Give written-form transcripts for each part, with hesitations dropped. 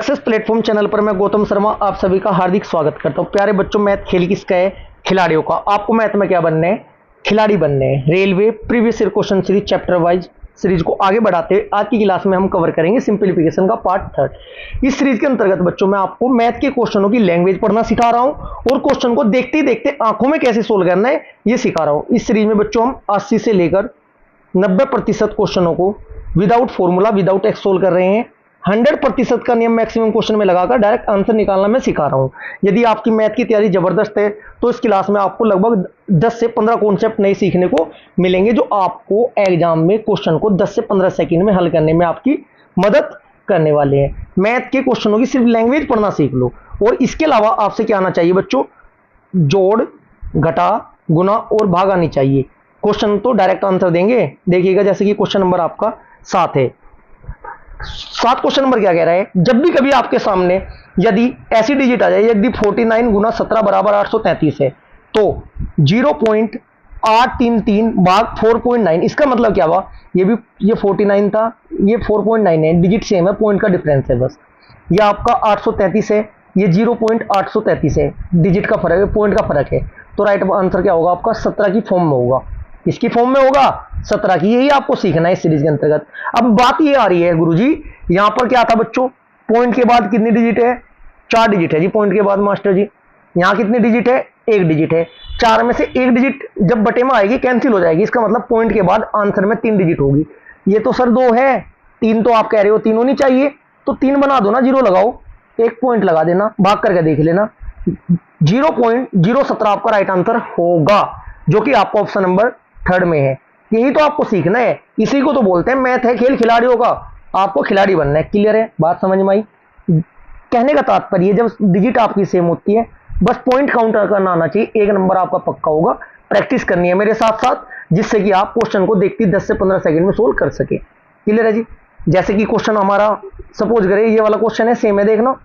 Success platform channel पर मैं गौतम शर्मा आप सभी का हार्दिक स्वागत करता हूं। प्यारे बच्चों, मैथ खेल किसका है? खिलाड़ियों का। आपको मैथ में क्या बनना है? खिलाड़ी बनने हैं। Railway previous year question series chapter wise series को आगे बढ़ाते हुए आज की क्लास में हम कवर करेंगे सिंप्लीफिकेशन का पार्ट 3। इस सीरीज के अंतर्गत बच्चों मैं आपको मैथ के क्वेश्चनों की लैंग्वेज पढ़ना सिखा रहा हूं और क्वेश्चन को देखते ही देखते आंखों में कैसे सोल्व करना है ये सिखा रहा हूं। इस सीरीज में बच्चों हम 80 से लेकर 90% क्वेश्चनों को without formula without x solve कर रहे हैं। 100% का नियम मैक्सिमम क्वेश्चन में लगाकर डायरेक्ट आंसर निकालना मैं सिखा रहा हूं। यदि आपकी मैथ की तैयारी जबरदस्त है तो इस क्लास में आपको लगभग 10 से 15 कॉन्सेप्ट नए सीखने को मिलेंगे जो आपको एग्जाम में क्वेश्चन को 10 से 15 सेकंड में हल करने में आपकी मदद करने वाले हैं। मैथ के क्वेश्चनों की सिर्फ लैंग्वेज पढ़ना सीख लो और इसके अलावा आपसे क्या आना चाहिए बच्चों? जोड़, घटा, गुना और भाग आनी चाहिए। क्वेश्चन तो डायरेक्ट आंसर देंगे। देखिएगा जैसे कि क्वेश्चन नंबर आपका 7 है। 7 क्वेश्चन नंबर क्या कह रहा है? जब भी कभी आपके सामने यदि ऐसी डिजिट आ जाए, यदि 49 गुना 17 बराबर 833 है तो 0.833 भाग 4.9, इसका मतलब क्या हुआ? ये 49 था, ये 4.9 है, डिजिट सेम है, पॉइंट का डिफरेंस है बस। ये आपका 833 है, ये 0.833 है, डिजिट का फर्क है, पॉइंट का फर्क है। तो राइट आंसर क्या होगा आपका? 17 की फॉर्म में होगा। इसकी फॉर्म में होगा 17 की। यही आपको सीखना है इस सीरीज के अंतर्गत। अब बात ये आ रही है गुरुजी, यहां पर क्या था बच्चों? पॉइंट के बाद कितनी डिजिट है? 4 डिजिट है जी। पॉइंट के बाद मास्टर जी यहां कितनी डिजिट है? 1 डिजिट है। 4 में से 1 डिजिट जब बटे में आएगी कैंसिल हो जाएगी। इसका मतलब पॉइंट के बाद आंसर में 3 डिजिट होगी। ये तो सर 2 है, 3 तो आप कह रहे हो 3 होनी चाहिए, तो 3 बना दो ना, 0 लगाओ, 1 पॉइंट लगा देना, भाग करके देख लेना। 0.017 आपका राइट आंसर होगा, जो कि आपका ऑप्शन नंबर 3 में है। यही तो आपको सीखना है, इसी को तो बोलते हैं मैथ है खेल खिलाड़ियों का। आपको खिलाड़ी बनना है। क्लियर है? बात समझ में आई? कहने का तात्पर्य जब डिजिट आपकी सेम होती है बस पॉइंट काउंटर करना आना चाहिए, 1 नंबर आपका पक्का होगा। प्रैक्टिस करनी है मेरे साथ साथ, जिससे कि आप क्वेश्चन को देखते 10 से 15 सेकंड में सोल्व कर सके। क्लियर है जी? जैसे कि क्वेश्चन हमारा सपोज करें ये वाला क्वेश्चन है, सेम है, देखना।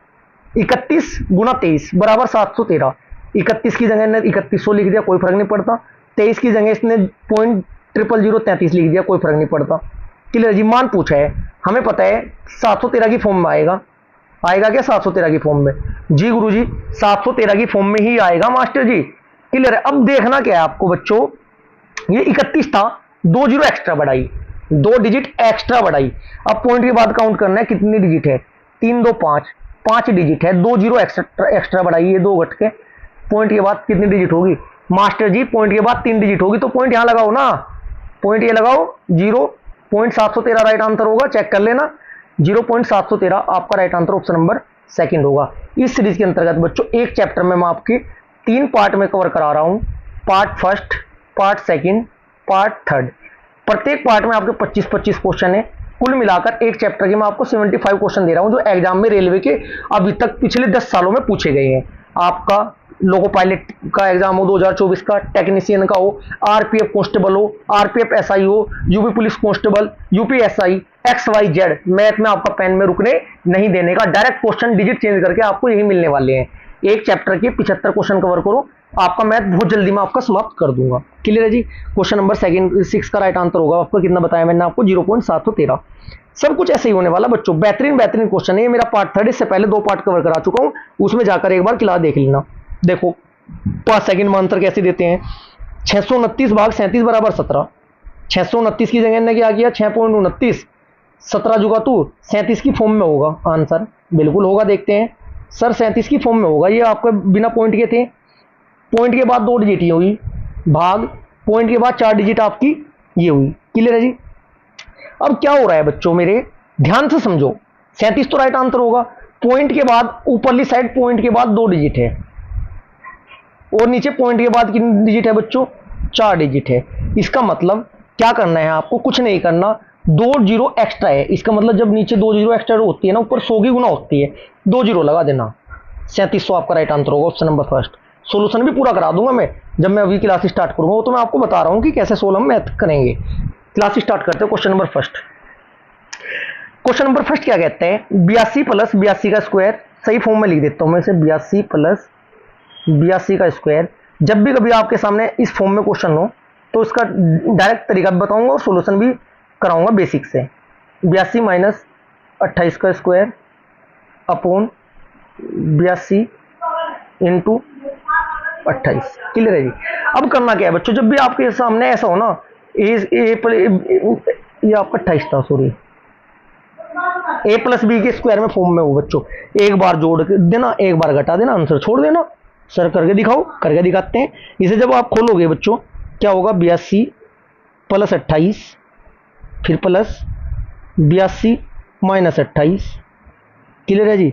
31 गुना 23 बराबर 713। 31 की जगह 3100 लिख दिया, कोई फर्क नहीं पड़ता। 23 की जगह इसने 0.00033 लिख दिया, कोई फर्क नहीं पड़ता। क्लियर जी? मान पूछा है, हमें पता है 713 की फॉर्म में आएगा। आएगा क्या 713 की फॉर्म में? जी गुरुजी 713 की फॉर्म में ही आएगा मास्टर जी। क्लियर है? अब देखना क्या है आपको बच्चों, ये 31 था, 2 जीरो एक्स्ट्रा बढ़ाई, 2 डिजिट एक्स्ट्रा बढ़ाई। अब पॉइंट के बाद काउंट करना है कितनी डिजिट है? 3 2 5, 5 डिजिट है, 2 जीरो एक्स्ट्रा बढ़ाई, ये 2 घट के पॉइंट के बाद कितनी डिजिट होगी मास्टर जी? पॉइंट के बाद 3 डिजिट होगी, तो पॉइंट यहां लगाओ ना, पॉइंट ये लगाओ, 0.713 राइट आंसर होगा, चेक कर लेना। 0.713 आपका राइट आंसर ऑप्शन नंबर 2 होगा। इस सीरीज के अंतर्गत बच्चों एक चैप्टर में मैं आपके 3 पार्ट में कवर करा रहा हूं, पार्ट 1, पार्ट 2, पार्ट 3। प्रत्येक पार्ट में आपके 25-25 क्वेश्चन है। कुल मिलाकर एक चैप्टर के मैं आपको 75 क्वेश्चन दे रहा हूं जो एग्जाम में रेलवे के अभी तक पिछले 10 सालों में पूछे गए हैं। आपका लोको पायलट का एग्जाम हो 2024 का, टेक्नीशियन का हो, आरपीएफ कांस्टेबल हो, आरपीएफ एसआई हो, UP police constable, UP SI, XYZ, math में आपका पेन में रुकने नहीं देने का। डायरेक्ट क्वेश्चन डिजिट चेंज करके आपको यही मिलने वाले हैं। एक चैप्टर के 75 क्वेश्चन कवर करो, आपका मैथ बहुत जल्दी में आपका समाप्त कर दूंगा। क्लियर है जी? क्वेश्चन नंबर 6 का राइट आंसर होगा आपको, कितना बताया मैंने आपको? 0.713। सब कुछ ऐसे ही होने वाला बच्चों। बेहतरीन क्वेश्चन है। ये मेरा पार्ट 3, इससे पहले 2 पार्ट कवर करा चुका हूं, उसमें जाकर एक बार क्लास देख लेना। देखो 5 सेकंड में आंसर कैसे देते हैं। 629 भाग 37 बराबर 17। 629 की जगह ने क्या किया? 6.29, 17 जुगा तू 37 की फॉर्म में होगा आंसर। बिल्कुल होगा, देखते हैं। सर 37 की फॉर्म में होगा, ये आपका बिना पॉइंट के थे। पॉइंट के बाद 2 डिजिट ही हुई, भाग पॉइंट के बाद 4 डिजिट आपकी ये हुई। क्लियर है जी? अब क्या हो रहा है बच्चों मेरे, ध्यान से समझो। 37 तो राइट आंसर होगा। पॉइंट के बाद ऊपरली साइड पॉइंट के बाद 2 डिजिट है और नीचे पॉइंट के बाद कितनी डिजिट है बच्चों? 4 डिजिट है। इसका मतलब क्या करना है आपको? कुछ नहीं करना, 2 जीरो एक्स्ट्रा है। इसका मतलब जब नीचे 2 जीरो एक्स्ट्रा होती है ना, ऊपर 100 की गुना होती है, 2 जीरो लगा देना। 3700 आपका राइट आंसर होगा, ऑप्शन नंबर 1। सोल्यूशन भी पूरा करा दूंगा मैं जब मैं अभी क्लास स्टार्ट करूंगा, तो मैं आपको बता रहा हूं कि कैसे सोल्व हम मैथ करेंगे। क्लास स्टार्ट करते हैं। Question number 1। क्वेश्चन नंबर 1 क्या कहते हैं? 82 प्लस 82 का स्क्वायर। सही फॉर्म में लिख देता हूं मैं इसे, 82 प्लस 82 का स्क्वायर। जब भी कभी आपके सामने इस फॉर्म में क्वेश्चन हो तो इसका डायरेक्ट तरीका भी बताऊंगा और सोल्यूशन भी कराऊंगा बेसिक से। 82 माइनस 28 का स्क्वायर अपॉन 82 इंटू 28। क्लियर है जी। अब करना क्या है बच्चों, जब भी आपके सामने ऐसा हो ना, ये आपका 28 था, सॉरी, ए प्लस बी के स्क्वायर में फॉर्म में हो बच्चों, एक बार जोड़ के देना, एक बार घटा देना, आंसर छोड़ देना। सर करके दिखाओ, करके दिखाते हैं। इसे जब आप खोलोगे बच्चों, क्या होगा, 82 प्लस 28, फिर प्लस 82 माइनस 28। क्लियर है जी।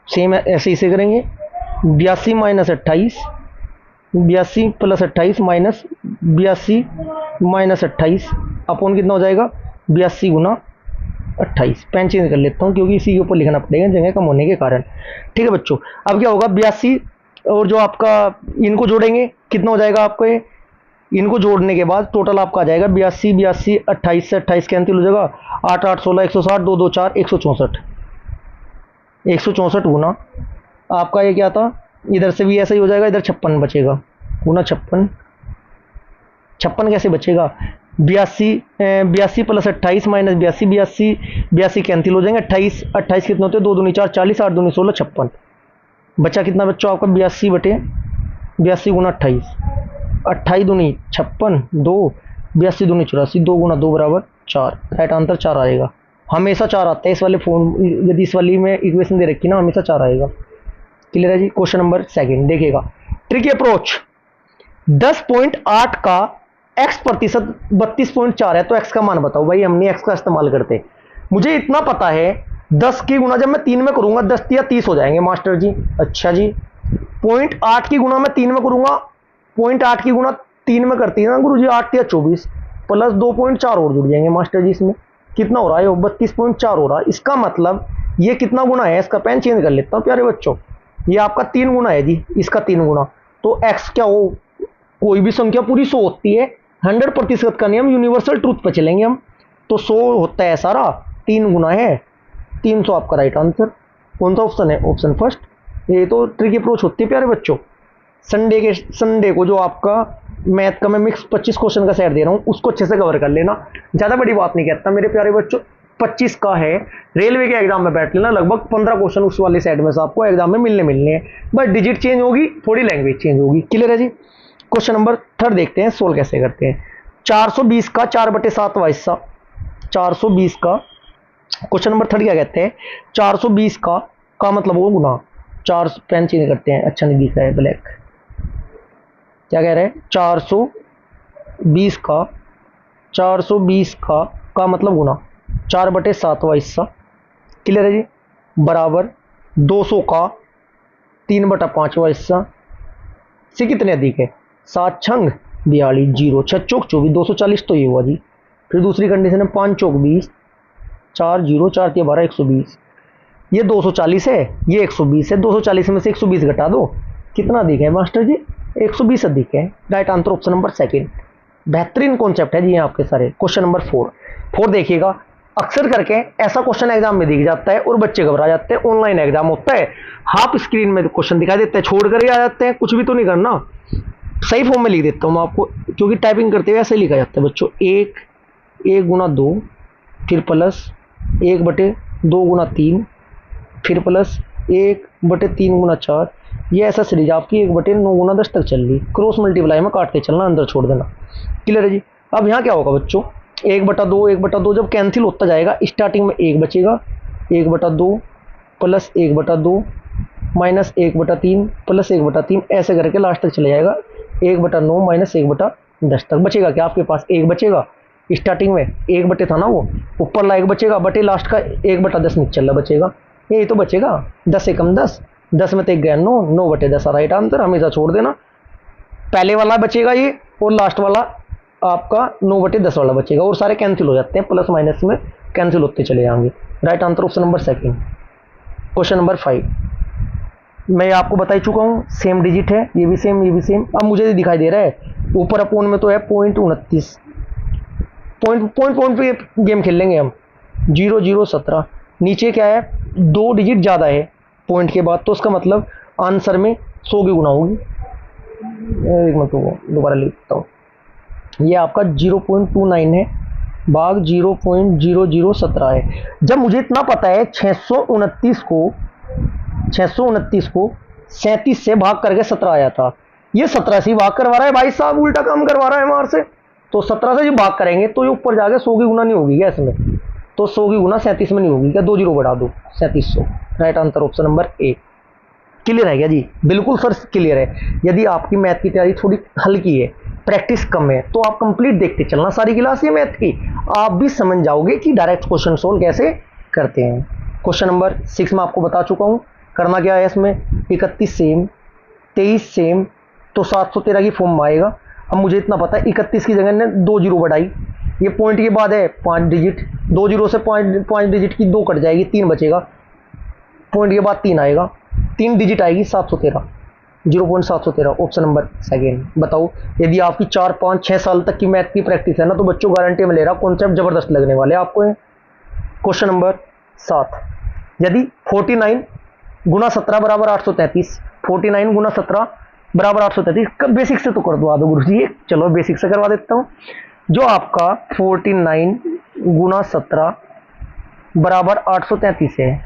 सेम ऐसे इसे करेंगे, 82 minus 28, 82 plus 28 minus 82 minus 28 upon कितना हो जाएगा, 82 गुना 28। पेन चेंज कर लेता हूँ क्योंकि इसी के ऊपर लिखना पड़ेगा जगह कम होने के कारण। ठीक है बच्चों, अब क्या होगा, 82 और जो आपका इनको जोड़ेंगे कितना हो जाएगा आपको, ये इनको जोड़ने के बाद टोटल आपका आ जाएगा 82 82 28 से 28 कैंसिल हो जाएगा, 8 8 16 160 2 2 4 164। 164 गुना आपका ये क्या था, इधर से भी ऐसा ही हो जाएगा, इधर 56 बचेगा, गुना 56। 56 कैसे बचेगा, 82 प्लस 28 माइनस 82 कैंसिल हो जाएंगे, 28 28 कितने होते हैं, 2 दूनी 4 40, 8 दूनी 16 56। बचा कितना बच्चों आपका, 82 बटे 82 गुना 28, 28 दूनी 56, 2 82 दूनी 84, 2 गुना 2 बराबर 4। राइट आंसर 4 आएगा। हमेशा 4 आता है इस वाले फॉर्म, यदि इस वाली में इक्वेशन दे रखी ना, हमेशा 4 आएगा। क्लियर है जी। क्वेश्चन नंबर 2 देखिएगा, ट्रिकी अप्रोच। 10.8 का x प्रतिशत 32.4 है, तो x का मान बताओ। भाई हमने x का इस्तेमाल करते, मुझे इतना पता है 10 की गुना जब मैं 3 में करूंगा 10 या 30 हो जाएंगे मास्टर जी। अच्छा जी, 0.8 की गुना मैं 3 में करूंगा, 0.8 की गुना 3 में करती है ना गुरु जी, 8 या 24 प्लस 2.4 और जुड़ जाएंगे मास्टर जी। इसमें कितना हो रहा है, 32.4 हो रहा है। इसका मतलब ये कितना गुना है, इसका पेन चेंज कर लेता हूं प्यारे बच्चों, ये आपका 3 गुना है जी, इसका 3 गुना। तो x क्या हो, कोई भी संख्या पूरी 100 होती है, 100% का नियम, यूनिवर्सल ट्रूथ पे चलेंगे हम, तो 100 होता है सारा, 3 गुना है 300 आपका राइट आंसर। कौन सा ऑप्शन है, ऑप्शन फर्स्ट। ये तो ट्रिक अप्रोच होती है प्यारे बच्चों। संडे को जो आपका मैथ का मैं मिक्स 25 क्वेश्चन का सेट दे रहा हूँ, उसको अच्छे से कवर कर लेना, ज्यादा बड़ी बात नहीं कहता मेरे प्यारे बच्चों। 25 का है, रेलवे के एग्जाम में बैठ लेना, लगभग 15 क्वेश्चन उस वाले सेट में से आपको एग्जाम में मिलने हैं, बस डिजिट चेंज होगी, थोड़ी लैंग्वेज चेंज होगी। क्लियर है जी। क्वेश्चन नंबर 3 देखते हैं, सोल्व कैसे करते हैं। 420 का 4/7 वां हिस्सा, 420 का, क्वेश्चन नंबर 3 क्या कहते हैं, 420 का मतलब वो गुना 4, पेन चेंज करते हैं, अच्छा नहीं दिख रहा है ब्लैक, क्या कह रहे हैं, 420 का मतलब गुना 4/7 वां हिस्सा। क्लियर है जी, बराबर 200 का 3/5 वां हिस्सा से कितने अधिक है, 7 छंग 42, 0 6 चौक 24, 240 तो ये हुआ जी। फिर दूसरी कंडीशन है 5 चौक 20, 4 0 4 3 12 120, ये 240 है, ये 120 है, 240 में से 120 घटा दो, कितना अधिक है मास्टर जी, 120 अधिक है। Right answer option number 2। बेहतरीन कॉन्सेप्ट है जी आपके सारे। क्वेश्चन नंबर 4 देखिएगा, अक्सर करके ऐसा क्वेश्चन एग्जाम में दिख जाता है और बच्चे घबरा जाते हैं। ऑनलाइन एग्जाम होता है, हाफ स्क्रीन में क्वेश्चन दिखा देते हैं, छोड़ कर ही आ जाते हैं, कुछ भी तो नहीं करना। सही फॉर्म में लिख देता हूँ मैं आपको, क्योंकि टाइपिंग करते हुए ऐसे लिखा जाता है बच्चों, 1 गुना 2, फिर प्लस 1/2 गुना 3, फिर प्लस 1/3 गुना 4, ये ऐसा सीरीज आपकी 1/9 गुना 10 तक चल रही, क्रॉस मल्टीप्लाई में काटते चलना, अंदर छोड़ देना। क्लियर है जी। अब यहाँ क्या होगा बच्चों, 1/2 जब कैंसिल होता जाएगा, स्टार्टिंग में 1 बचेगा, 1/2 प्लस 1/2 माइनस 1/3 प्लस 1/3, ऐसे करके लास्ट तक चले जाएगा, 1/9 माइनस 1/10 तक बचेगा। क्या आपके पास 1 बचेगा, स्टार्टिंग में 1 बटे था ना, वो ऊपर ला 1 बचेगा, बटे लास्ट का 1/10 नीचे चला बचेगा, यही तो बचेगा। 10 से कम 10, 10 में तो 1 गया 9, 9/10 राइट आंसर, हमेशा छोड़ देना। पहले वाला बचेगा ये, और लास्ट वाला आपका 9/10 वाला बचेगा, और सारे कैंसिल हो जाते हैं, प्लस माइनस में कैंसिल होते चले जाएंगे। Right answer option number 2। Question number 5 मैं आपको बता ही चुका हूँ, सेम डिजिट है, ये भी सेम, ये भी सेम। अब मुझे दिखाई दे रहा है ऊपर अपोन में तो है 0.29, पॉइंट पे गेम खेल लेंगे हम, 0 0 17, नीचे क्या है 2 डिजिट ज़्यादा है पॉइंट के बाद, तो उसका मतलब आंसर में 100 की गुना होगी। एक मिनट को दोबारा लिखता हूँ, ये आपका 0.29 है भाग 0.0017 है। जब मुझे इतना पता है 629 को 629 को 37 से भाग करके 17 आया था, ये 17 से ही भाग करवा रहा है भाई साहब, उल्टा काम करवा रहा है हमारे से। तो 17 से जो भाग करेंगे तो ये ऊपर जाके 100 की गुना नहीं होगी क्या इसमें, तो 100 की गुना 37 में नहीं होगी क्या, 2 जीरो बढ़ा दो 3700। Right answer option number A. Clear है क्या जी? बिल्कुल सर क्लियर है। यदि आपकी मैथ की तैयारी थोड़ी हल्की है, प्रैक्टिस कम है, तो आप कंप्लीट देखते चलना सारी क्लास ये मैथ की, आप भी समझ जाओगे कि डायरेक्ट क्वेश्चन सोल्व कैसे करते हैं। क्वेश्चन नंबर 6 में आपको बता चुका हूं करना क्या है इसमें, 31 सेम 23 सेम तो 713 की फॉर्म में आएगा। अब मुझे इतना पता है 31 की जगह ने 2 जीरो बढ़ाई, ये पॉइंट के बाद है 5 डिजिट, 2 जीरो से 5 डिजिट की 2 कट जाएगी, 3 बचेगा, पॉइंट के बाद 3 आएगा, 3 डिजिट आएगी 713, 0.713 ऑप्शन नंबर सेकेंड। बताओ यदि आपकी 4 5 6 साल तक की मैथ की प्रैक्टिस है ना, तो बच्चों गारंटी में ले रहा कॉन्सेप्ट जबरदस्त लगने वाले आपको। क्वेश्चन नंबर 7, यदि 49 गुना 17 बराबर 833, 49 गुना 17 बराबर 833, कब बेसिक से तो कर दो दो गुरु जी, चलो बेसिक से करवा देता हूं। जो आपका 49 गुना 17 बराबर 833 है,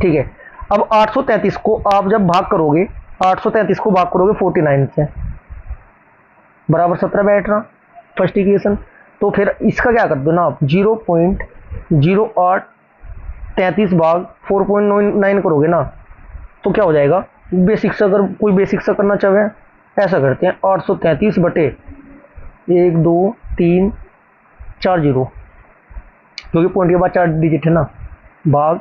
ठीक है। अब 833 को आप जब भाग करोगे, 833 को भाग करोगे 49 से, बराबर 17 बैठ रहा फर्स्ट इक्वेशन। तो फिर इसका क्या कर दो ना आप, 0.0833 भाग 4.9 करोगे ना, तो क्या हो जाएगा, बेसिक से अगर कोई बेसिक से करना चाहे ऐसा करते हैं, 833 बटे 1 2 3 4 जीरो, क्योंकि पॉइंट के बाद 4 डिजिट है ना, भाग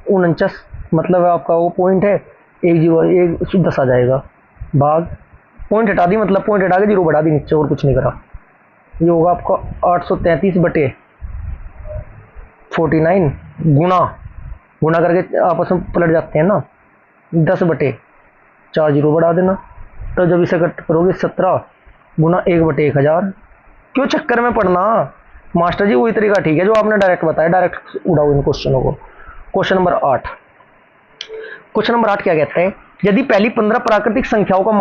49, मतलब आपका वो पॉइंट है 1 जीरो 1 10 आ जाएगा, भाग पॉइंट हटा दी, मतलब पॉइंट हटा के जीरो बढ़ा दी नीचे, और कुछ नहीं करा। ये होगा आपका 833 बटे 49 गुना गुना करके आपस में पलट जाते हैं ना, 10 बटे 4 जीरो बढ़ा देना। तो जब इसे कट करोगे 17 गुना 1 बटे 1000, क्यों चक्कर में पड़ना मास्टर जी, वही तरीका ठीक है जो आपने डायरेक्ट बताया, डायरेक्ट उड़ाओ इन क्वेश्चनों को। क्वेश्चन नंबर 8, क्वेश्चन नंबर 8 क्या कहता है, यदि पहली 15 प्राकृतिक संख्याओं का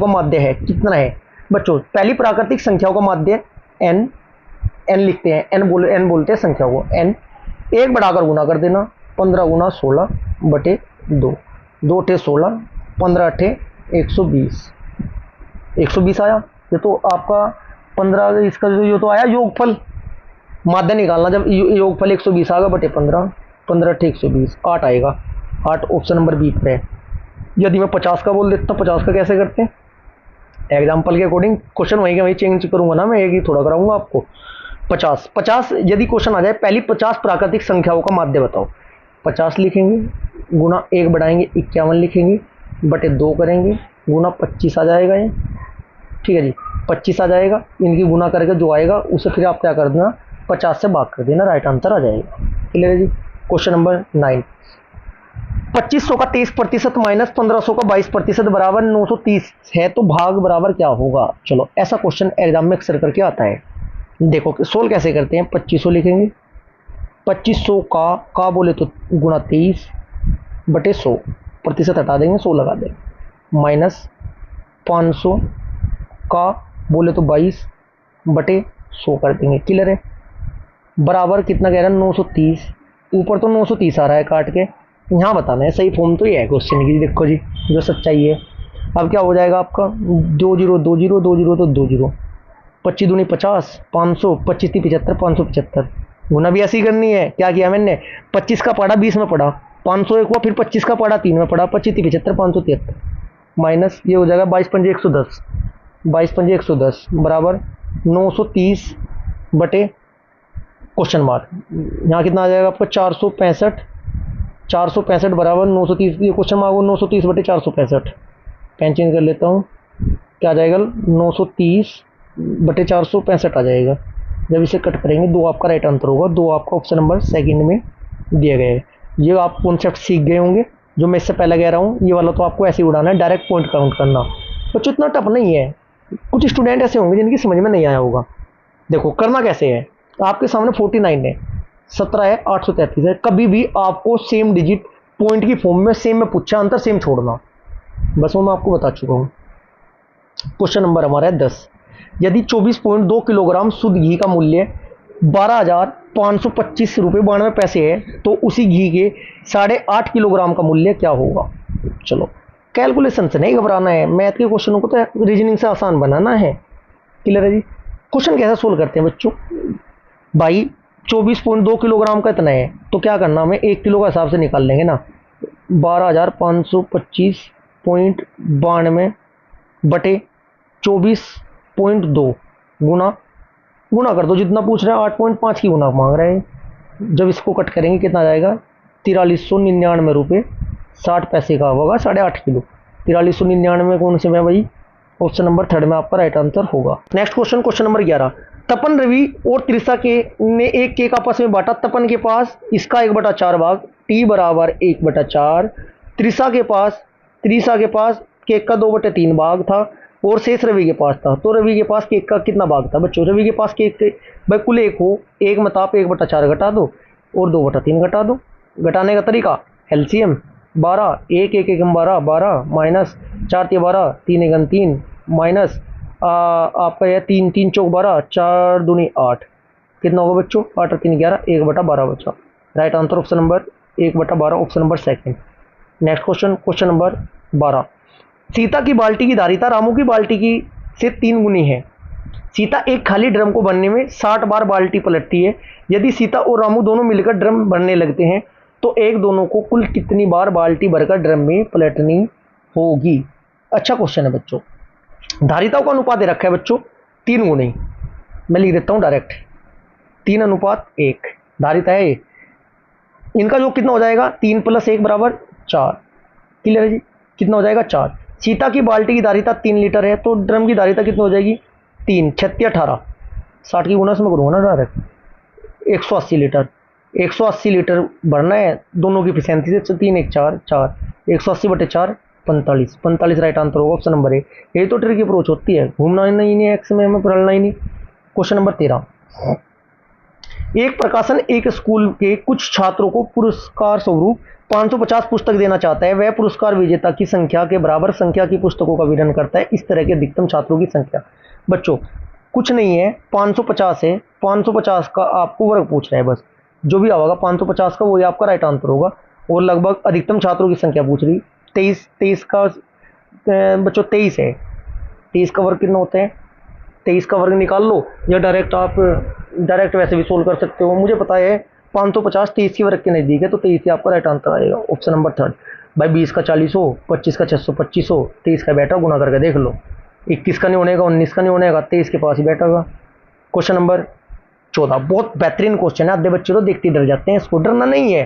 माध्य है कितना है बच्चों, पहली प्राकृतिक संख्याओं का माध्य n लिखते हैं, n बोलते हैं संख्या को, n 1 बढ़ाकर गुना कर देना, 15 गुना 16 बटे 2, 2 अठे 16, 15 अठे 120 आया। ये तो आपका 15, इसका जो तो आया योगफल, माध्य निकालना, जब योगफल 120 आएगा बटे 15, 15 अठे 120, 8 आएगा, 8 ऑप्शन नंबर बी पे है। यदि मैं 50 का बोल देता हूँ, 50 का कैसे करते हैं, एग्जाम्पल के अकॉर्डिंग क्वेश्चन वहीं के वहीं चेंज करूंगा ना, मैं एक ही थोड़ा कराऊंगा आपको। 50 यदि क्वेश्चन आ जाए पहली 50 प्राकृतिक संख्याओं का माध्य बताओ, 50 लिखेंगे, गुना 1 बढ़ाएंगे 51 लिखेंगे, बटे 2 करेंगे, गुना 25 आ जाएगा ये, ठीक है जी, 25 आ जाएगा, इनकी गुना करके जो आएगा उसे फिर आप क्या कर देना, 50 से भाग कर देना, राइट आंसर आ जाएगा। क्लियर है जी। क्वेश्चन नंबर 9, 2500 का 23% माइनस 1500 का 22% बराबर 930 है, तो भाग बराबर क्या होगा। चलो ऐसा क्वेश्चन एग्जाम में अक्सर करके आता है, देखो सोल्व कैसे करते हैं। 2500 लिखेंगे, 2500 का बोले तो गुना 23 बटे 100, प्रतिशत हटा देंगे 100 लगा देंगे, माइनस 500 का बोले तो 22 बटे 100 कर देंगे। क्लियर है, बराबर कितना कह रहा है 930, ऊपर तो 930 आ रहा है काट के, यहाँ बताना है सही फॉर्म तो ये है क्वेश्चन की, देखो जी जो सच्चाई है। अब क्या हो जाएगा आपका 2 जीरो 2 जीरो 2 जीरो तो 2 जीरो, 25 दूनी 50, 500, 25 × 75, 575, गुना भी ऐसी करनी है। क्या किया मैंने, 25 का पढ़ा 20 में पढ़ा, 500 एक हुआ, फिर 25 का पढ़ा 3 में पढ़ा, 25 × 75 573, माइनस ये हो जाएगा 22 × 5 110, 22 × 5 110 बराबर 930 बटे क्वेश्चन मार्क, यहाँ कितना आ जाएगा आपका 465 बराबर 930, ये क्वेश्चन मार्क 930 बटे 465, पेन चेंज कर लेता हूँ, क्या आ जाएगा 930 बटे 465 आ जाएगा। जब इसे कट करेंगे 2 आपका राइट आंसर होगा, 2 आपका ऑप्शन नंबर सेकंड में दिए गए हैं। ये आप कॉन्सेप्ट सीख गए होंगे जो मैं इससे पहले कह रहा हूँ, ये वाला तो आपको ऐसे ही उड़ाना है, डायरेक्ट पॉइंट काउंट करना, बच्चों इतना टफ नहीं है। कुछ स्टूडेंट ऐसे होंगे जिनकी समझ में नहीं आया होगा। देखो करना कैसे है, आपके सामने 49 है, 17 है, 833 है, कभी भी आपको सेम डिजिट पॉइंट की फॉर्म में सेम में पूछा, अंतर सेम छोड़ना, बस वो मैं आपको बता चुका हूँ। क्वेश्चन नंबर हमारा है 10, यदि 24.2 किलोग्राम शुद्ध घी का मूल्य 12,525 रुपये 92 पैसे है, तो उसी घी के 8.5 किलोग्राम का मूल्य क्या होगा। चलो कैलकुलेशन से नहीं घबराना है, मैथ के क्वेश्चनों को तो रीजनिंग से आसान बनाना है। क्लियर है जी। क्वेश्चन कैसे सोल्व करते हैं बच्चों, भाई 24.2 किलोग्राम का इतना है, तो क्या करना, हमें 1 किलो का हिसाब से निकाल लेंगे ना। 12,525.92 बटे 24.2 गुना गुना कर दो, जितना पूछ रहे हैं 8.5 की गुना मांग रहे हैं। जब इसको कट करेंगे कितना जाएगा, 4399 रुपये 60 पैसे का होगा 8.5 किलो। 4399 कौन से में भाई, ऑप्शन नंबर थर्ड में आपका राइट आंसर होगा। Next question, question number 11। तपन, रवि और त्रिषा के ने एक केक आपस में बांटा। तपन के पास इसका 1/4 भाग, टी बराबर 1/4। त्रिषा के पास केक का 2/3 भाग था और शेष रवि के पास था। तो रवि के पास केक का कितना भाग था बच्चों, रवि के पास केक भाई कुल 1 हो, 1 में आप 1/4 घटा दो और 2/3 घटा दो। घटाने का तरीका, एलसीएम 12, 1 1 1 12 12 माइनस 4 12 3 1 3 माइनस आपका यह 3 3 चौक 12 4 दूनी 8, कितना होगा बच्चों, 8 और 3 11, 1/12 बचा। Right answer option number 1/12, option number second. Next question, question number 12। Sita की बाल्टी की धारिता रामू की बाल्टी की से 3 गुनी है। सीता एक खाली ड्रम को भरने में 60 बार बाल्टी पलटती है। यदि सीता और रामू दोनों मिलकर ड्रम भरने लगते हैं तो एक दोनों को कुल कितनी बार बाल्टी भरकर ड्रम में पलटनी होगी। अच्छा क्वेश्चन है बच्चों। धारिताओं का अनुपात दे रखा है बच्चों 3 गुनी, मैं लिख देता हूं डायरेक्ट, 3:1 धारिता है ये। इनका जो कितना हो जाएगा, 3 + 1 = 4। क्लियर है जी, कितना हो जाएगा 4। सीता की बाल्टी की धारिता 3 लीटर है, तो ड्रम की धारिता कितनी हो जाएगी 3 36 18, 60 की गुना से मैं करूँगा ना डायरेक्ट, 180 लीटर। 180 लीटर भरना है, दोनों की एफिशिएंसी से 3 1 4 4, 180/4 45, 45 राइट आंसर होगा ऑप्शन नंबर 1। यही तो ट्रिक अप्रोच होती है, घूमना नहीं है एक्स में, हमें पढ़ना ही नहीं। Question number 13। एक प्रकाशन एक स्कूल के कुछ छात्रों को पुरस्कार स्वरूप 550 पुस्तक देना चाहता है। वह पुरस्कार विजेता की संख्या के बराबर संख्या की पुस्तकों का वितरण करता है। इस तरह के अधिकतम छात्रों की संख्या। बच्चों कुछ नहीं है, 550 है, 550 का आपको वर्ग पूछ रहा है, बस जो भी आएगा 550 का वही आपका राइट आंसर होगा। और लगभग अधिकतम छात्रों की संख्या पूछ रही, 23 का बच्चों 23 है, 23 का वर्ग कितना होता है, 23 का वर्ग निकाल लो, या डायरेक्ट आप डायरेक्ट वैसे भी सोल्व कर सकते हो। मुझे पता है 550 23 के वर्ग के नज़दीक है, तो 23 से आपका राइट आंसर आएगा ऑप्शन नंबर थर्ड। भाई 20 का 40 हो, 25 का 625 हो, 23 का बैठा गुना करके देख लो, 21 का नहीं होने का, 19 का नहीं होने का, 23 के पास ही बैठा। क्वेश्चन नंबर 14 बहुत बेहतरीन क्वेश्चन है, आधे बच्चे तो देखते ही डर जाते हैं, इसको डरना नहीं है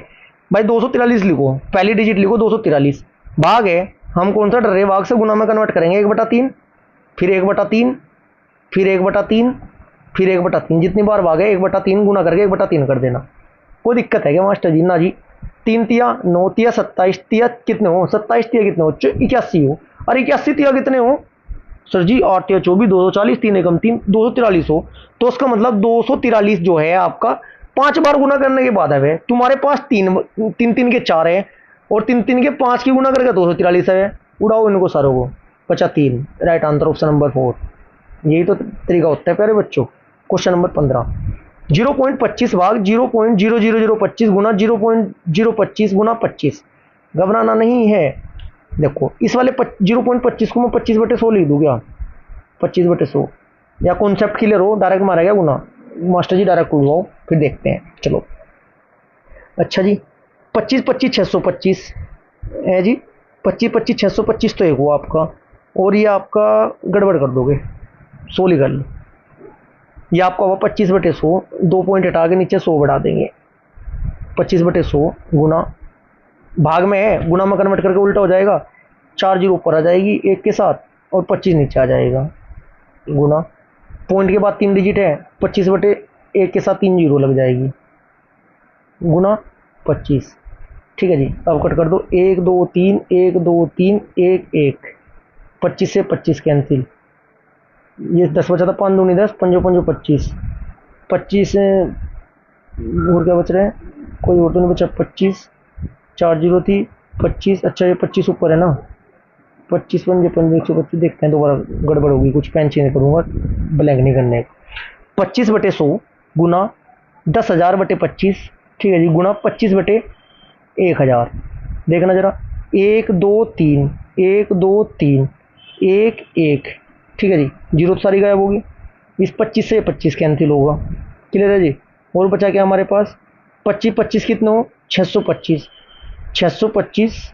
भाई। 243 लिखो, पहली डिजिट लिखो 243, भाग है, हम कौन सा डर रहे, भाग से गुना में कन्वर्ट करेंगे, 1/3 फिर 1/3 फिर 1/3 फिर 1/3, जितनी बार भाग है 1/3 गुना करके 1/3 कर देना। कोई दिक्कत है क्या मास्टर जी, ना जी। 3 तिया 9 तिया 27 तिया कितने हो, 27 तिया कितने हो 81 हो, और 81 तिया कितने हो सर जी 8 तिया 24, 240, 3 एकम 3, 243 हो। तो उसका मतलब 243 जो है आपका 5 बार गुना करने के बाद है, तुम्हारे पास 3 के 4 है और 3 के 5 की गुना करके 243 है। उड़ाओ इनको सारों को, 35 राइट आंसर ऑप्शन नंबर 4। यही तो तरीका होता है प्यारे बच्चों। Question number 15। 0.25 भाग 0.00025 गुना 0.025 गुना 25। घबराना नहीं है। देखो इस वाले 0.25 को मैं 25/100 लिख दूँ क्या, 25/100, या कॉन्सेप्ट क्लियर हो, डायरेक्ट मारा गया गुना, मास्टर जी डायरेक्ट उड़वाओ फिर देखते हैं। चलो अच्छा जी, 25 25 625 है जी, 25 25 625 तो एक हुआ आपका, और ये आपका गड़बड़ कर दोगे 100 लिख लो, ये आपका हुआ 25/100, 2 पॉइंट हटा के नीचे 100 बढ़ा देंगे, 25/100 गुना, भाग में है गुना में कन्वर्ट करके उल्टा हो जाएगा, 4 जीरो ऊपर आ जाएगी एक के साथ और 25 नीचे आ जाएगा, गुना पॉइंट के बाद 3 डिजिट है, 25/1 के साथ 3 जीरो लग जाएगी, गुना 25। ठीक है जी, अब कट कर दो, 1 2 3 1 2 3 1 1, 25 से 25 कैंसिल, ये 10 बचा था, 5 दूनी 10, 5 5 25, 25 और क्या बच रहा है, कोई और तो नहीं बचा, 25 4 जीरो थी 25, अच्छा ये 25 ऊपर है ना, 25 5 5 125, देखते हैं दोबारा गड़बड़ होगी कुछ, पेन चेंज करूँगा, ब्लैंक नहीं करने। 25/100 गुना 10,000 बटे 25, ठीक है जी, गुणा 25 बटे 1,000। देखना जरा, 1 2 3, 1 2 3, 1 1, ठीक है जी, जीरो तो सारी गायब होगी। इस 25 से 25 कैंसिल होगा। क्लियर है जी। और बचा क्या हमारे पास, 25 25 कितने हो, 625, 625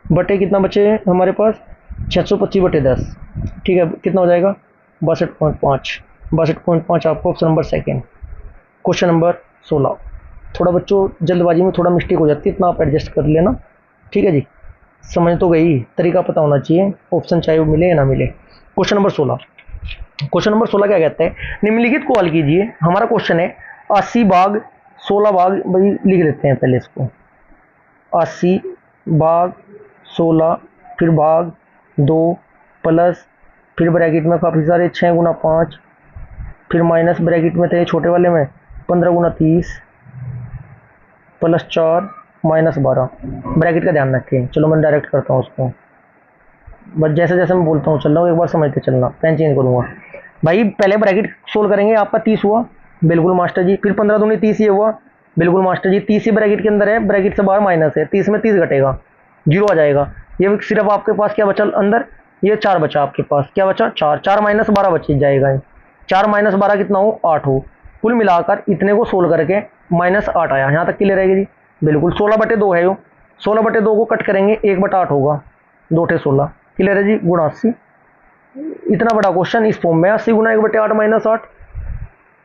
बटे कितना बचे हमारे पास, 625 बटे 10, ठीक है, कितना हो जाएगा, 62.5। 62.5 आपको option number second. Question number 16। थोड़ा बच्चों जल्दबाजी में थोड़ा मिस्टेक हो जाती है, इतना आप एडजस्ट कर लेना, ठीक है जी। समझ तो गई, तरीका पता होना चाहिए, ऑप्शन चाहे वो मिले या ना मिले। Question number 16। क्वेश्चन नंबर 16 क्या कहता है, निम्नलिखित को हल कीजिए। हमारा क्वेश्चन है 80 भाग 16 भाग, भाई लिख लेते हैं पहले इसको, 80 भाग 16, फिर भाग 2 प्लस, फिर ब्रैकेट में काफ़ी सारे 6 गुना 5, फिर माइनस ब्रैकेट में थे छोटे वाले में 15 गुना 30 प्लस 4 माइनस 12। ब्रैकेट का ध्यान रखें। चलो मैं डायरेक्ट करता हूँ उसको, बस जैसे जैसे मैं बोलता हूँ चल रहा हूँ, एक बार समझते चलना, पेन चेंज करूँगा। भाई पहले ब्रैकेट सोल्व करेंगे, आपका 30 हुआ, बिल्कुल मास्टर जी। फिर 15 दूनी 30 ये हुआ, बिल्कुल मास्टर जी। 30 ही ब्रैकेट के अंदर है, ब्रैकेट से बाहर माइनस है, 30 में 30 घटेगा, जीरो आ जाएगा। ये सिर्फ आपके पास क्या बचा अंदर, ये 4 बचा आपके पास, क्या बचा 4, 4 माइनस 12 बच जाएगा। 4 माइनस 12 कितना हो, 8 हो। कुल मिलाकर इतने को सोल्व करके माइनस 8 आया, यहाँ तक क्लियर रहेगी जी, बिल्कुल। 16 बटे 2 है यो, 16 बटे 2 को कट करेंगे 1 बटा 8 होगा, 2 टे 16, क्लियर है जी, गुणा 80। इतना बड़ा क्वेश्चन इस फॉर्म में, 80 गुना 1 बटे 8 माइनस 8,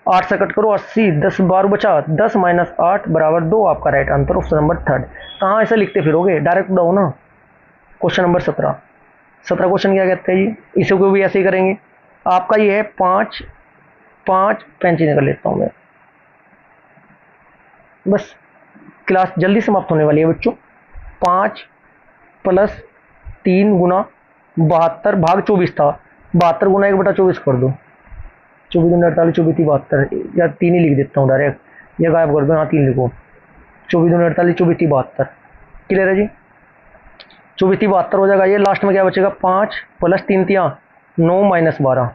8 से कट करो 80, 10 12 बचा, 10 माइनस 8 बराबर 2, आपका right answer option number third. कहाँ ऐसे लिखते फिरोगे, डायरेक्ट उड़ाओ ना। Question number 17। 17 क्वेश्चन क्या कहते हैं जी, इसे को भी ऐसे ही करेंगे। आपका ये है 5 5, पेन चेंज कर लेता हूँ मैं, बस क्लास जल्दी समाप्त होने वाली है बच्चों। 5 प्लस 3 गुना 72 भाग 24 था, 72 गुना 1 बटा 24 कर दो, 24 दूनी 48, 24 थी 72, या 3 ही लिख देता हूँ डायरेक्ट, ये गायब कर दो, हाँ 3 लिखो, 24 दूनी 48, 24 थी 72, क्लियर है जी। 24 थी 72 हो जाएगा, ये लास्ट में क्या बचेगा, 5 प्लस 3 तिया 9 माइनस 12,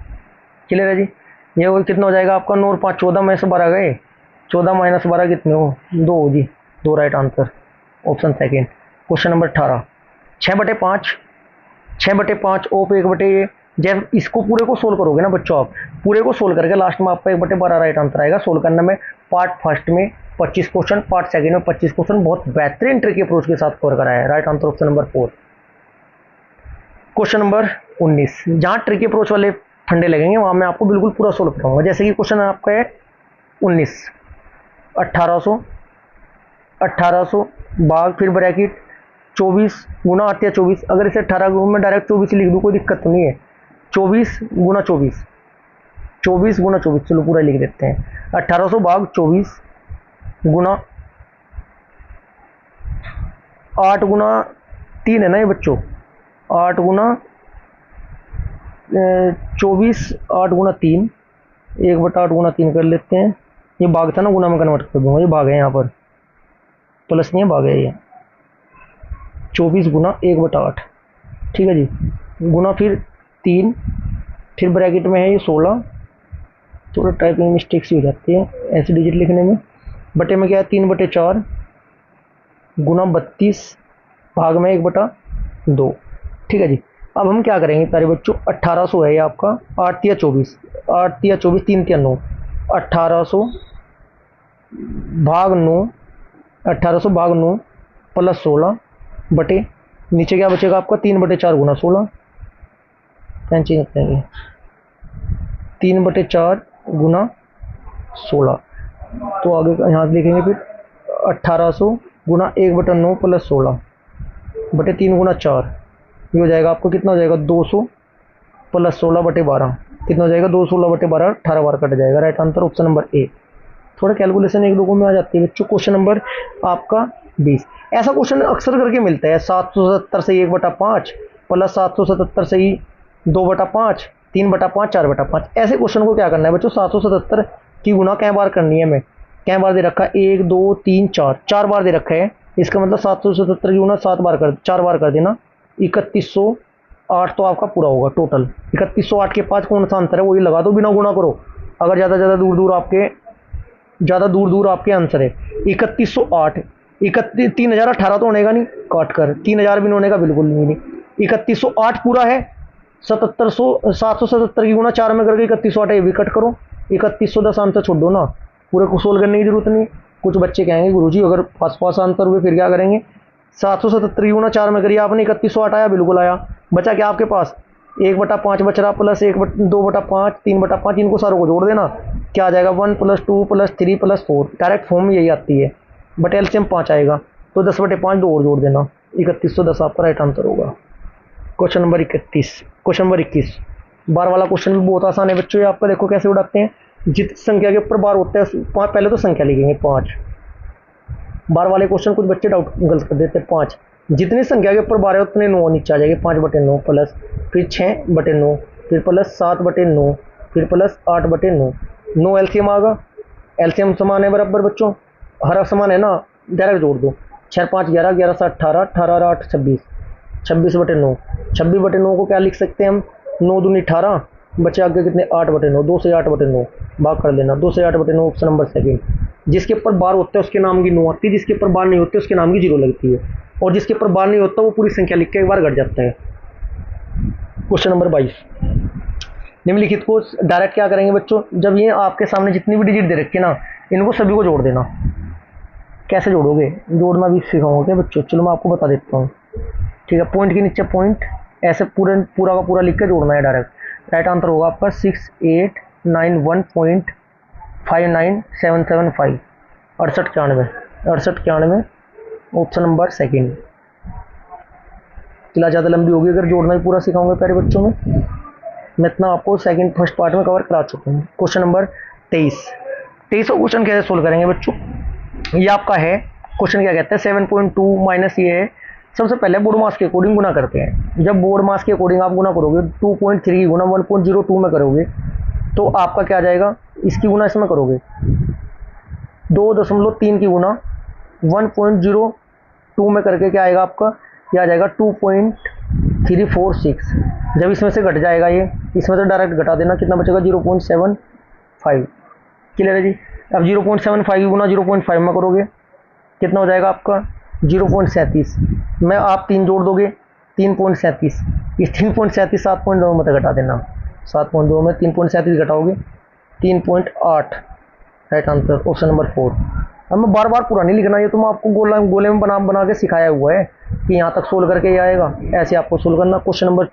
क्लियर है जी। ये कितना हो जाएगा आपका, 9 और 5 14 में से 12 गए, 14 माइनस 12 कितने हो, 2 जी, 2 right answer option second. Question number 18। 6 बटे 5, 6 बटे 5 ओप 1 बटे ये, जब इसको पूरे को सोल्व करोगे ना बच्चों, आप पूरे को सोल्व करके लास्ट में आपका 1 बटे 12 राइट आंसर आएगा। सोल्व करने में पार्ट फर्स्ट में 25 क्वेश्चन, पार्ट सेकंड में 25 क्वेश्चन, बहुत बेहतरीन ट्रिक अप्रोच के साथ कवर कराया है, right answer option number 4। Question number 19, जहां ट्रिक अप्रोच वाले फंडे लगेंगे वहां मैं आपको बिल्कुल पूरा सोल्व कराऊंगा। जैसे कि क्वेश्चन आपका है 19, 1800 भाग, फिर ब्रैकेट 24 गुना 8 या 24, अगर इसे 18 में डायरेक्ट 24 लिख दूँ कोई दिक्कत तो नहीं है, 24 गुना 24, 24 गुना 24, चलो पूरा लिख देते हैं। 1800 भाग 24 गुना 8 गुना 3 है ना ये बच्चों, 8 गुना 24, 8 गुना 3, 1 बटा 8 गुना 3 कर लेते हैं। ये भाग था ना, गुना में कन्वर्ट कर दूंगा, ये भाग है यहाँ पर, प्लस नहीं है, भाग है ये, 24 गुना 1 बटा 8, ठीक है जी, गुना फिर 3, फिर ब्रैकेट में है ये 16, थोड़ा टाइपिंग मिस्टेक सी हो जाती है ऐसे डिजिट लिखने में। बटे में क्या है, 3 बटे 4 गुना 32 भाग में 1 बटा 2, ठीक है जी। अब हम क्या करेंगे प्यारे बच्चों, 1800 है ये आपका, 8 या 24, 8 या 24, 3 या 9, 1800 भाग 9, 1800 भाग 9 प्लस 16 बटे, नीचे क्या बचेगा आपका, 3 बटे 4 गुना 16, पेन चेंज करेंगे, 3 बटे 4 गुना 16, तो आगे यहाँ लिखेंगे फिर 1800 गुना 1 बटा 9 प्लस 16 बटे 3 गुना 4, ये हो जाएगा आपको कितना हो जाएगा, 200 प्लस 16 बटे 12, कितना हो जाएगा, 216 बटे 12, 18 बार कट जाएगा, right answer option number A. थोड़ा कैलकुलेशन एक दो में आ जाती है बच्चों। क्वेश्चन नंबर आपका 20, ऐसा क्वेश्चन अक्सर करके मिलता है, 777 से 1 बटा 5 प्लस 777 से ही 2 बटा 5, 3 बटा 5, 4 बटा 5, ऐसे क्वेश्चन को क्या करना है बच्चों, 777 की गुना कै बार करनी है, मैं कै बार दे रखा है, 1 2 3 4, 4 बार दे रखा है, इसका मतलब 777 की गुना 4 बार कर देना, 3108 तो आपका पूरा होगा टोटल। 3108 के पास कौन सा अंतर है वही लगा दो, बिना गुणा करो, अगर ज़्यादा दूर दूर आपके ज़्यादा दूर दूर आपके आंसर है। 3108, 3018 तो होने का नहीं, काट कर 3000 भी नहीं होने का, बिल्कुल नहीं। 3108 पूरा है। 777 की गुणा 4 में करके 3108 ये भी कट करो। 3110 आंसर छोड़ दो ना, पूरे को सोल्व करने की जरूरत नहीं। कुछ बच्चे कहेंगे गुरुजी अगर पास आंसर हुए फिर क्या करेंगे। 777 की गुणा 4 में करिए आपने, 3108 आया, बिल्कुल आया। बचा क्या आपके पास, 1/5 बच रहा, प्लस 2/5, 3/5, इनको सारों को जोड़ देना, क्या आ जाएगा 1 + 2 + 3 + 4, डायरेक्ट फॉर्म में यही आती है, बट एलसीएम 5 आएगा, तो 10/5 दो और जोड़ देना, 3110 आपका राइट आंसर होगा। क्वेश्चन नंबर 21 बार वाला क्वेश्चन भी बहुत आसान है बच्चों, ये आपका देखो कैसे उड़ाते हैं। जित संख्या के ऊपर बार होता है, पहले तो संख्या लिखेंगे 5। बार वाले क्वेश्चन कुछ बच्चे डाउट गलत कर देते हैं। 5 जितनी संख्या के ऊपर बार है उतने 9 नीचे आ जाएंगे, 5/9 प्लस फिर 6/9 फिर प्लस 7/9 फिर प्लस 8/9, 9 एलसीएम आ गया। एलसीएम समान है बराबर बच्चों, हरा समान है ना, डायरेक्ट जोड़ दो। 6 5 11, 11 7 18, 18 8 26, 26/9, 26/9 को क्या लिख सकते हैं हम, 9 दूनी 18, बचे आगे कितने 8/9, 2 से 8/9 भाग कर देना, 2 से 8/9 ऑप्शन नंबर सेकंड। जिसके ऊपर बार होता है उसके नाम की 9 आती है, जिसके ऊपर बार नहीं होते उसके नाम की 0 लगती है, और जिसके ऊपर बार नहीं होता वो पूरी संख्या लिख के एक बार घट जाता है। क्वेश्चन नंबर 22, निम्नलिखित को डायरेक्ट क्या करेंगे बच्चों, जब ये आपके सामने जितनी भी डिजिट दे रखी है ना, इनको सभी को जोड़ देना। कैसे जोड़ोगे, जोड़ना भी सिखाऊंगा बच्चों, चलो मैं आपको बता देता हूँ, ठीक है। पॉइंट के नीचे पॉइंट, ऐसे पूरा का पूरा लिख के जोड़ना है डायरेक्ट। राइट आंसर होगा आपका 6891.59775, 6891 ऑप्शन नंबर सेकंड। चला ज़्यादा लंबी होगी अगर जोड़ना भी पूरा सिखाऊंगा प्यारे बच्चों में, मैं इतना आपको फर्स्ट पार्ट में कवर करा चुका हूँ। क्वेश्चन नंबर 23 क्वेश्चन कैसे सोल्व करेंगे बच्चों, ये आपका है क्वेश्चन, क्या कहते हैं 7.2 माइनस ये है। सबसे पहले बोर्ड मास के अकॉर्डिंग गुना करते हैं। जब बोर्ड मास के अकॉर्डिंग आप गुना करोगे, 2.3 गुना 1.02 में करोगे तो आपका क्या आ जाएगा, इसकी गुना इसमें करोगे 2.3 की गुना 1.02 में करके क्या आएगा आपका, यह आ जाएगा 2.346। जब इसमें से घट जाएगा ये, इसमें से डायरेक्ट घटा देना, कितना बचेगा 0.75। क्लियर है जी। अब 0.75 की गुना 0.5 में करोगे कितना हो जाएगा आपका 0.37 में, आप 3 जोड़ दोगे 3.37, इस 3.37 7.2 में घटा देना, 7.2 में 3.37 घटाओगे 3.8, राइट आंसर ऑप्शन नंबर 4। अब मैं बार बार पूरा नहीं लिखना, ये तो मैं आपको गोले में बना के सिखाया हुआ है कि यहाँ तक सोल्व करके ये आएगा, ऐसे आपको सोल्व करना। क्वेश्चन नंबर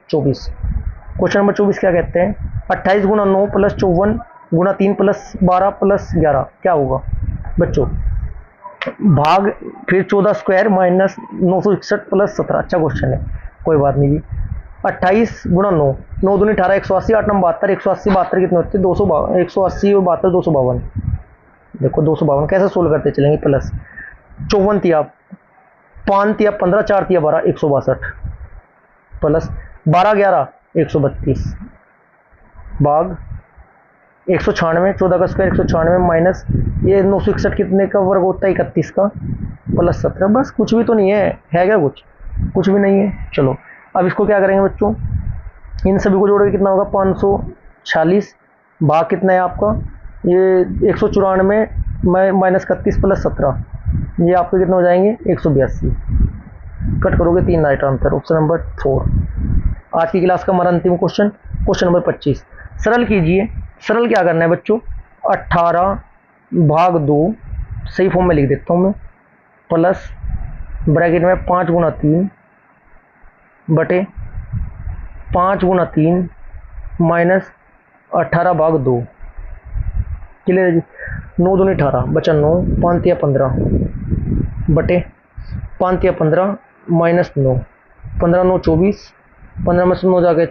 24 क्या कहते हैं, 28 गुना 9 + 54 गुना 3 + 12 + 11 क्या होगा बच्चों, भाग फिर 14 स्क्वायर माइनस 961 + 17। अच्छा क्वेश्चन है, कोई बात नहीं जी। 28 गुना 9, 9 दूनी 18, 180, 8 9 72, 180 72 कितने होते हैं 180 और 72 252। देखो 252 कैसे सोल्व करते चलेंगे, प्लस 54 तिया 5 तिया 15, 4 तिया 12, 162 प्लस 12 11 132 भाग 196, 14 का स्क्वायर 196 माइनस ये 961 कितने का वर्ग होता है 31 का प्लस 17। बस कुछ भी तो नहीं है क्या, कुछ भी नहीं है। चलो अब इसको क्या करेंगे बच्चों, इन सभी को जोड़कर कितना होगा 546 भाग कितना है आपका ये 194 माइनस 31 + 17, ये आपके कितने हो जाएंगे 182। कट करोगे 3, राइट आंसर ऑप्शन नंबर 4। आज की क्लास का हमारा अंतिम क्वेश्चन नंबर 25। सरल कीजिए, सरल क्या करना है बच्चों, 18/2 सही फॉर्म में लिख देता हूँ मैं, प्लस ब्रैकेट में 5 गुना 3 बटे 5 गुना 3 माइनस 18/2। क्लियर है जी। 9 दूनी 18 बचा 9, 5 तिया 15 बटे 5 तिया 15 माइनस 9, 15 9 24, 15 में से 9 जाके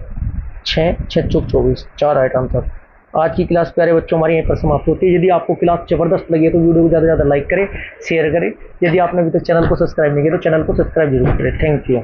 6 6 चौक 24, 4 राइट आंसर। आज की क्लास प्यारे बच्चों हमारी यहीं पर समाप्त होती है। यदि आपको क्लास जबरदस्त लगी है तो वीडियो को ज़्यादा से ज़्यादा लाइक करें, शेयर करें। यदि आपने अभी तक चैनल को सब्सक्राइब नहीं किया तो चैनल को सब्सक्राइब जरूर करें। Thank you.